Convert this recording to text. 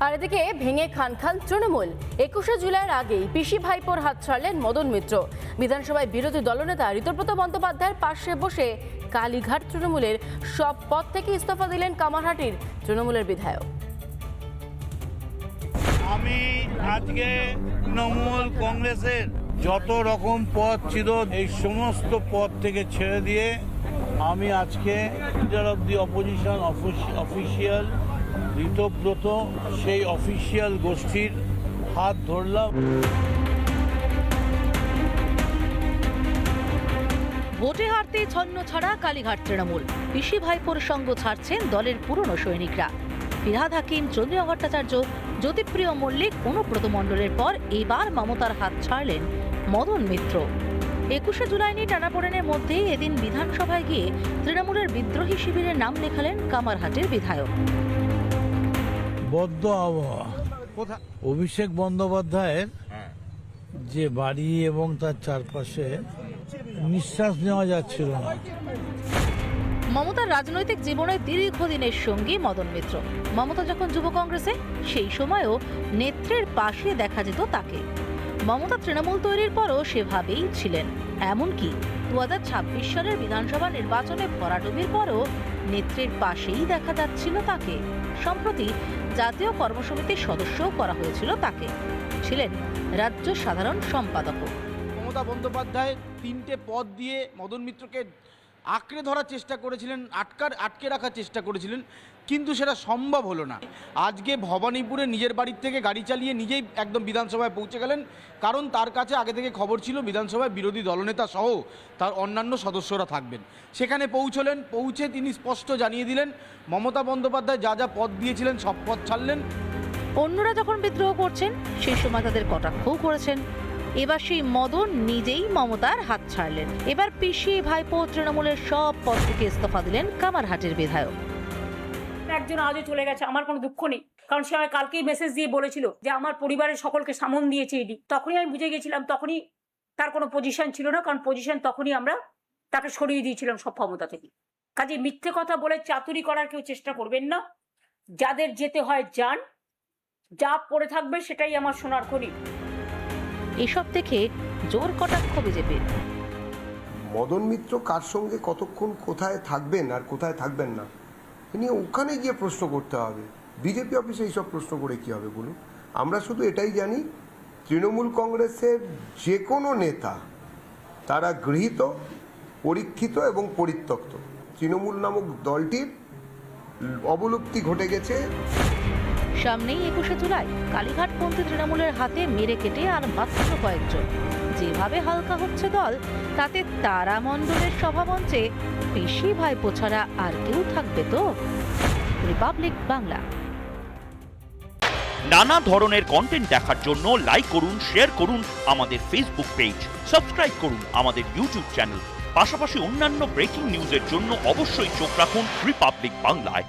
আর এদিকে ভেঙে খান তৃণমূল। 21শে জুলাইয়ের আগেই পিসি ভাইপোর হাত ছাড়লেন মদন মিত্র। বিধানসভায় বিরোধী দলনেতা ঋতব্রত বন্দ্যোপাধ্যায়ের পাশে বসে কালীঘাট তৃণমূলের সব পদ থেকে ইস্তফা দিলেন কামারহাটির তৃণমূলের বিধায়ক। আমি আজকে তৃণমূল কংগ্রেসের যত রকম পদ ছিল এই সমস্ত পদ থেকে ছেড়ে দিয়ে আমি আজকে leader of the opposition official Ritabrata সেই অফিসিয়াল গোষ্ঠীর হাত ধরলাম। ভোটে হারতে ছন্ন ছাড়া কালীঘাট তৃণমূল। পিসি ভাইপোর সঙ্গ ছাড়ছেন দলের পুরনো সৈনিকরা। ফিরহাদ হাকিম, চন্দ্রিমা ভট্টাচার্য, জ্যোতিপ্রিয় মল্লিক, অনুব্রত মণ্ডলের পর এবার মমতার হাত ছাড়লেন মদন মিত্র। 21শে জুলাই নিয়ে টানাপোড়েনের মধ্যেই এদিন বিধানসভায় গিয়ে তৃণমূলের বিদ্রোহী শিবিরের নাম লেখালেন কামারহাটির বিধায়ক। বদ্ধ আবহাওয়া অভিষেক বন্দ্যোপাধ্যায়ের যে বাড়ি এবং তার চারপাশে নিঃশ্বাস নেওয়া যাচ্ছিল না। মমতার রাজনৈতিক জীবনে দীর্ঘদিনের সঙ্গী মদন মিত্র। মমতা যখন যুব কংগ্রেসে, সেই সময়ও নেত্রীর পাশে দেখা যেত তাকে। মমতা তৃণমূল তৈরির পরও সেভাবেই ছিলেন। এমনকি 2026 সালের বিধানসভা নির্বাচনে ভরাডুবির পরও নেত্রীর পাশেই দেখা যাচ্ছিল তাকে। সম্প্রতি জাতীয় কর্মসমিতির সদস্যও করা হয়েছিল তাকে। ছিলেন রাজ্য সাধারণ সম্পাদকও। মমতা বন্দ্যোপাধ্যায় 3টে পদ দিয়ে মদন মিত্রকে আঁকড়ে ধরার চেষ্টা করেছিলেন, আটকে রাখার চেষ্টা করেছিলেন, কিন্তু সেটা সম্ভব হলো না। আজকে ভবানীপুরে নিজের বাড়ির থেকে গাড়ি চালিয়ে নিজেই একদম বিধানসভায় পৌঁছে গেলেন, কারণ তার কাছে আগে থেকে খবর ছিল বিধানসভায় বিরোধী দলনেতা সহ তার অন্যান্য সদস্যরা থাকবেন। সেখানে পৌঁছে তিনি স্পষ্ট জানিয়ে দিলেন মমতা বন্দ্যোপাধ্যায় যা যা পদ দিয়েছিলেন সব পদ ছাড়লেন। অন্যরা যখন বিদ্রোহ করছেন সেই সময় তাদের কটাক্ষও করেছেন। এবার সেই মদন নিজেই মমতার হাত ছাড়লেন। এবার পিসি ভাইপো তৃণমূলের সব পদ থেকে ইস্তফা দিলেন কামারহাটির বিধায়ক। একজন আজও চলে গেছে, আমার কোনো দুঃখ নেই, কারণ সে আমায় কালকেই মেসেজ দিয়ে বলেছিল যে আমার পরিবারের সকলকে সামন দিয়েছে ইডি। তখনই আমি বুঝে গেছিলাম, তখনই তার কোনো পজিশন ছিল না, কারণ পজিশন তখনই আমরা তাকে সরিয়ে দিয়েছিলাম সব ক্ষমতা থেকে। কাজে মিথ্যে কথা বলে চাতুরি করার কেউ চেষ্টা করবেন না। যাদের যেতে হয় যান, যা পড়ে থাকবে সেটাই আমার সোনার খনি। এসব থেকে জোর কটাক্ষ বিজেপির। মদন মিত্র কার সঙ্গে কতক্ষণ কোথায় থাকবেন আর কোথায় থাকবেন না নিয়ে ওখানে গিয়ে প্রশ্ন করতে হবে। বিজেপি অফিসে এইসব প্রশ্ন করে কি হবে বলুন? আমরা শুধু এটাই জানি, তৃণমূল কংগ্রেসের যে কোনো নেতা তারা গৃহীত, পরীক্ষিত এবং পরিত্যক্ত। তৃণমূল নামক দলটির অবলুপ্তি ঘটে গেছে। সামনেই 21শে জুলাই, কালীঘাটপন্থী তৃণমূলের হাতে মেরে কেটে আর মাত্র কয়েকজন। যেভাবে হালকা হচ্ছে দল, তাতে তারামণ্ডলের সভামঞ্চে পিসি ভাইপো ছাড়া আর কেউ থাকবে তো? রিপাবলিক বাংলা। নানা ধরনের কন্টেন্ট দেখার জন্য লাইক করুন, শেয়ার করুন আমাদের ফেসবুক পেজ, সাবস্ক্রাইব করুন আমাদের ইউটিউব চ্যানেল। পাশাপাশি অন্যান্য ব্রেকিং নিউজের জন্য অবশ্যই চোখ রাখুন রিপাবলিক বাংলায়।